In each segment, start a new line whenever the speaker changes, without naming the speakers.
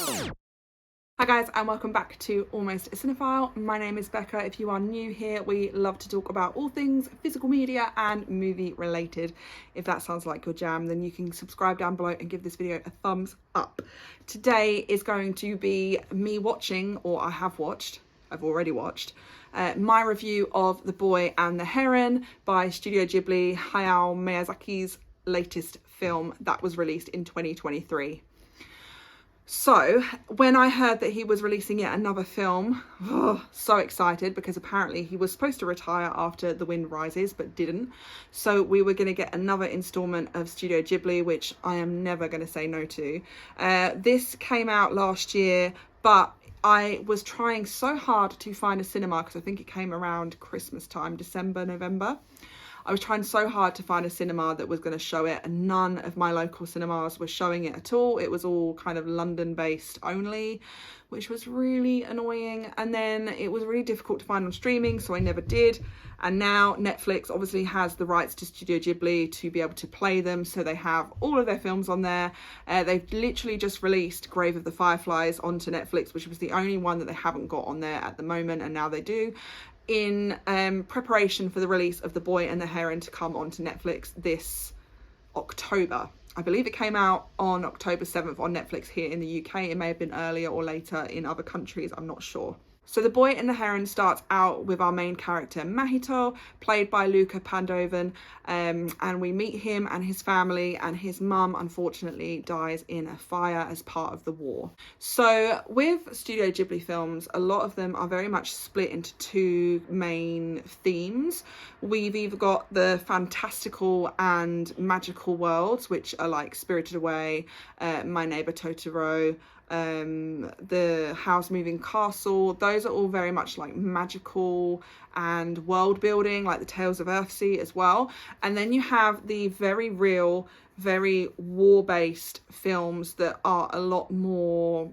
Hi guys, and welcome back to Almost a Cinephile. My name is Becca. If you are new here, we love to talk about all things physical media and movie related. If that sounds like your jam, then you can subscribe down below and give this video a thumbs up. Today is going to be me watching, or I've already watched, my review of The Boy and the Heron by Studio Ghibli, Hayao Miyazaki's latest film that was released in 2023. So when I heard that he was releasing yet another film, so excited, because apparently he was supposed to retire after The Wind Rises but didn't. So we were going to get another installment of Studio Ghibli, which I am never going to say no to. This came out last year, but I was trying so hard to find a cinema because I think it came around Christmas time, December, November. I was trying so hard to find a cinema that was going to show it, and none of my local cinemas were showing it at all. It was all kind of London based only, which was really annoying. And then it was really difficult to find on streaming, so I never did. And now Netflix obviously has the rights to Studio Ghibli to be able to play them, so they have all of their films on there. They've literally just released Grave of the Fireflies onto Netflix, which was the only one that they haven't got on there at the moment, and now they do, in preparation for the release of The Boy and the Heron to come onto Netflix this October. I believe it came out on October 7th on Netflix here in the UK. It may have been earlier or later in other countries, I'm not sure. So The Boy and the Heron starts out with our main character Mahito, played by Luca Pandovan, and we meet him and his family, and his mum unfortunately dies in a fire as part of the war. So with Studio Ghibli films, a lot of them are very much split into two main themes. We've either got the fantastical and magical worlds, which are like Spirited Away, My Neighbor Totoro, the Howl's Moving Castle. Those are all very much like magical and world building, like the Tales of Earthsea as well. And then you have the very real, very war-based films that are a lot more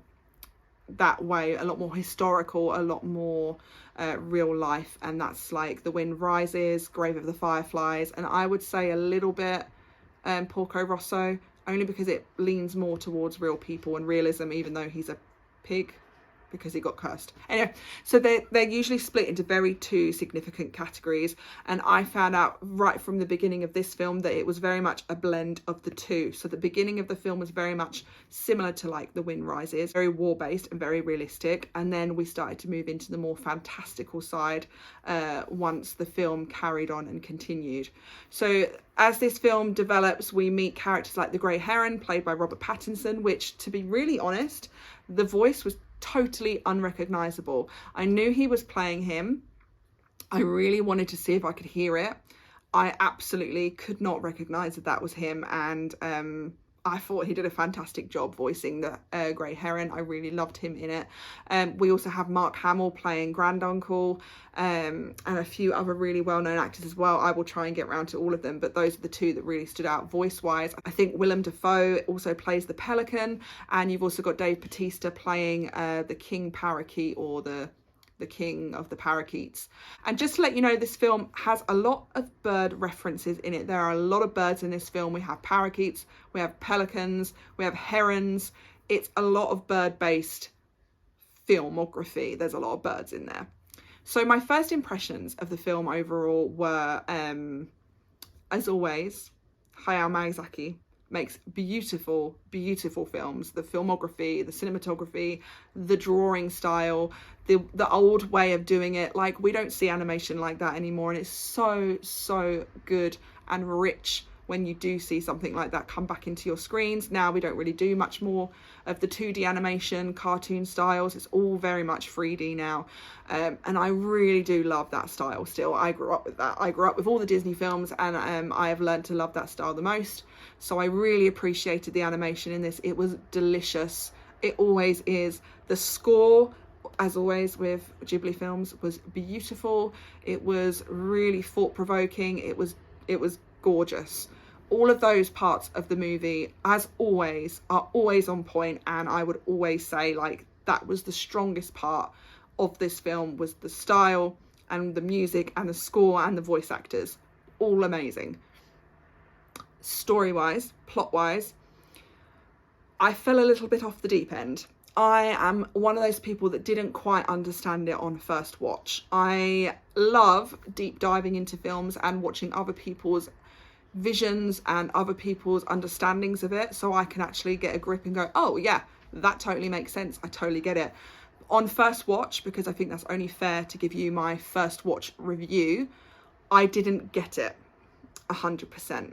that way, a lot more historical, a lot more real life, and that's like The Wind Rises, Grave of the Fireflies, and I would say a little bit Porco Rosso, only because it leans more towards real people and realism, even though he's a pig because he got cursed. Anyway, so they're usually split into very two significant categories, and I found out right from the beginning of this film that it was very much a blend of the two. So the beginning of the film was very much similar to like The Wind Rises, very war-based and very realistic, and then we started to move into the more fantastical side once the film carried on and continued. So as this film develops, we meet characters like the Grey Heron, played by Robert Pattinson, which, to be really honest, the voice was totally unrecognizable. I knew he was playing him. I really wanted to see if I could hear it. I absolutely could not recognize that was him, and I thought he did a fantastic job voicing the Grey Heron. I really loved him in it. We also have Mark Hamill playing Granduncle, and a few other really well-known actors as well. I will try and get around to all of them, but those are the two that really stood out voice-wise. I think Willem Dafoe also plays the Pelican, and you've also got Dave Bautista playing the King Parakeet, or the king of the parakeets. And just to let you know, this film has a lot of bird references in it. There are a lot of birds in this film. We have parakeets, we have pelicans, we have herons. It's a lot of bird-based filmography. There's a lot of birds in there. So my first impressions of the film overall were, as always, Hayao Miyazaki makes beautiful, beautiful films. The filmography, the cinematography, the drawing style, the old way of doing it. Like, we don't see animation like that anymore, and it's so good and rich when you do see something like that come back into your screens. Now we don't really do much more of the 2D animation, cartoon styles. It's all very much 3D now, and I really do love that style still. I grew up with that. I grew up with all the Disney films, and I have learned to love that style the most. So I really appreciated the animation in this. It was delicious. It always is. The score, as always with Ghibli films, was beautiful. It was really thought-provoking. It was gorgeous. All of those parts of the movie, as always, are always on point, and I would always say, like, that was the strongest part of this film, was the style and the music and the score and the voice actors. All amazing. Story-wise, plot-wise, I fell a little bit off the deep end. I am one of those people that didn't quite understand it on first watch. I love deep diving into films and watching other people's visions and other people's understandings of it, so I can actually get a grip and go, oh yeah, that totally makes sense, I totally get it. On first watch, because I think that's only fair to give you my first watch review, I didn't get it 100%.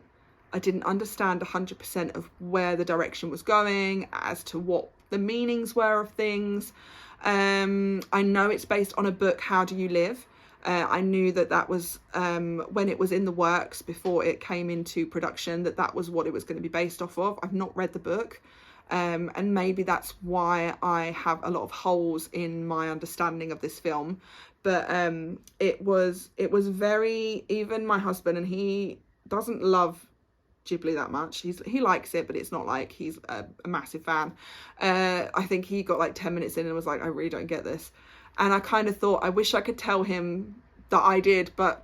I didn't understand 100% of where the direction was going, as to what the meanings were of things. I know it's based on a book, How Do You Live? I knew that was, when it was in the works, before it came into production, that was what it was going to be based off of. I've not read the book, and maybe that's why I have a lot of holes in my understanding of this film. But it was very, even my husband, and he doesn't love Ghibli that much. He likes it, but it's not like he's a massive fan. I think he got like 10 minutes in and was like, I really don't get this. And I kind of thought, I wish I could tell him that I did, but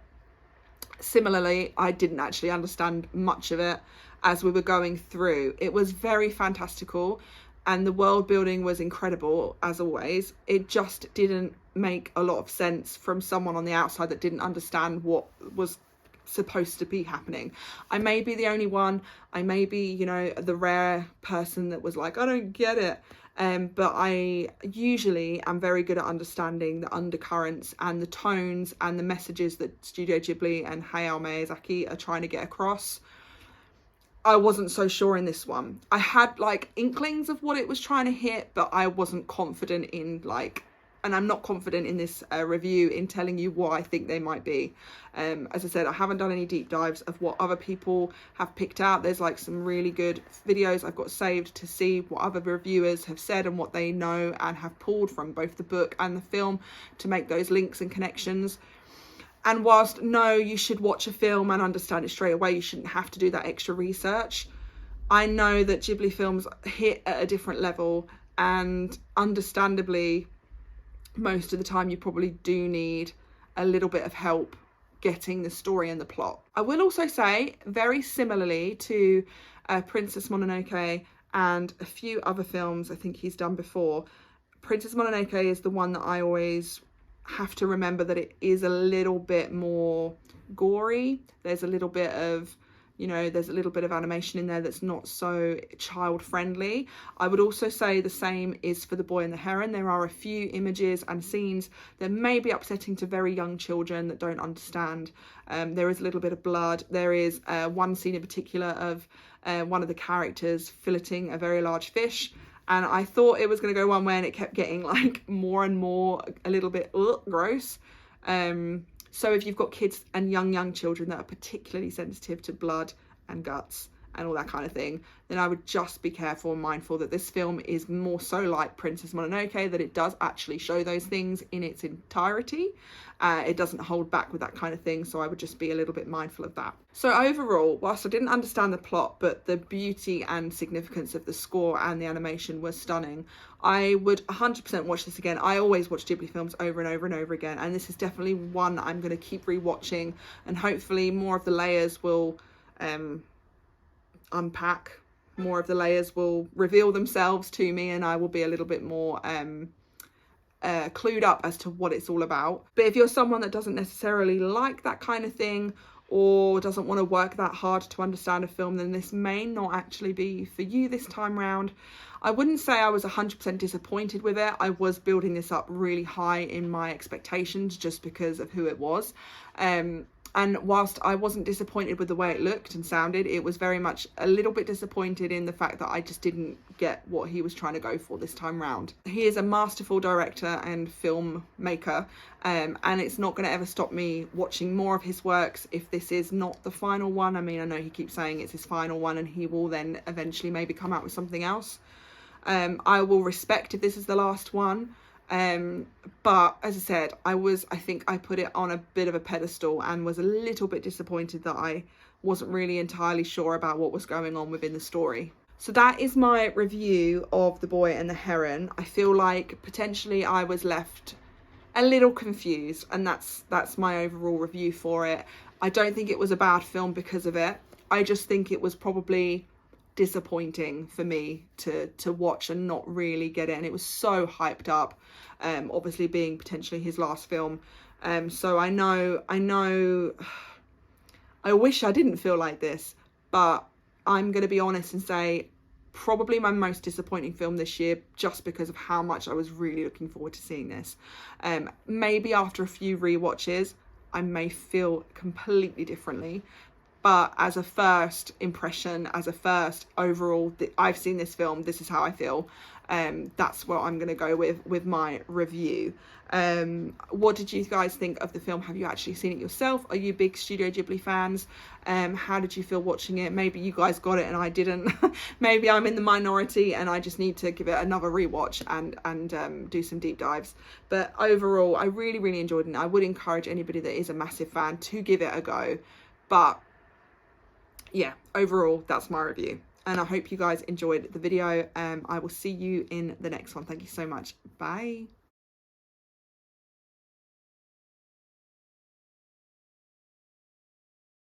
similarly, I didn't actually understand much of it as we were going through. It was very fantastical, and the world building was incredible, as always. It just didn't make a lot of sense from someone on the outside that didn't understand what was supposed to be happening. I may be the only one. I may be, you know, the rare person that was like, I don't get it. But I usually am very good at understanding the undercurrents and the tones and the messages that Studio Ghibli and Hayao Miyazaki are trying to get across. I wasn't so sure in this one. I had like inklings of what it was trying to hit, but I wasn't confident in like, and I'm not confident in this review in telling you what I think they might be. As I said, I haven't done any deep dives of what other people have picked out. There's like some really good videos I've got saved to see what other reviewers have said and what they know and have pulled from both the book and the film to make those links and connections. And whilst no, you should watch a film and understand it straight away, you shouldn't have to do that extra research. I know that Ghibli films hit at a different level, and understandably, most of the time you probably do need a little bit of help getting the story and the plot. I will also say, very similarly to Princess Mononoke and a few other films I think he's done before, Princess Mononoke is the one that I always have to remember that it is a little bit more gory. There's a little bit of, you know, there's a little bit of animation in there that's not so child friendly. I would also say the same is for The Boy and the Heron. There are a few images and scenes that may be upsetting to very young children that don't understand. There is a little bit of blood. There is one scene in particular of one of the characters filleting a very large fish. And I thought it was going to go one way, and it kept getting like more and more a little bit gross. So if you've got kids and young children that are particularly sensitive to blood and guts and all that kind of thing, then I would just be careful and mindful that this film is more so like Princess Mononoke, that it does actually show those things in its entirety. It doesn't hold back with that kind of thing, so I would just be a little bit mindful of that. So overall, whilst I didn't understand the plot, but the beauty and significance of the score and the animation was stunning, I would 100% watch this again. I always watch Ghibli films over and over and over again, and this is definitely one I'm going to keep rewatching, and hopefully more of the layers will unpack, more of the layers will reveal themselves to me, and I will be a little bit more clued up as to what it's all about. But if you're someone that doesn't necessarily like that kind of thing, or doesn't want to work that hard to understand a film, then this may not actually be for you this time round. I wouldn't say I was 100% disappointed with it. I was building this up really high in my expectations just because of who it was. And whilst I wasn't disappointed with the way it looked and sounded, it was very much a little bit disappointed in the fact that I just didn't get what he was trying to go for this time round. He is a masterful director and filmmaker, and it's not going to ever stop me watching more of his works if this is not the final one. I mean, I know he keeps saying it's his final one, and he will then eventually maybe come out with something else. I will respect if this is the last one. But as I said, I think I put it on a bit of a pedestal and was a little bit disappointed that I wasn't really entirely sure about what was going on within the story. So that is my review of The Boy and the Heron. I feel like potentially I was left a little confused, and that's my overall review for it. I don't think it was a bad film because of it. I just think it was probably disappointing for me to watch and not really get it. And it was so hyped up, obviously being potentially his last film. So I know I wish I didn't feel like this, but I'm going to be honest and say probably my most disappointing film this year, just because of how much I was really looking forward to seeing this. Maybe after a few rewatches I may feel completely differently, but as a first impression, as a first overall, I've seen this film, this is how I feel. That's what I'm going to go with my review. What did you guys think of the film? Have you actually seen it yourself? Are you big Studio Ghibli fans? How did you feel watching it? Maybe you guys got it and I didn't. Maybe I'm in the minority and I just need to give it another rewatch and do some deep dives. But overall, I really enjoyed it. I would encourage anybody that is a massive fan to give it a go. But yeah, overall, that's my review. And I hope you guys enjoyed the video. I will see you in the next one. Thank you so much. Bye.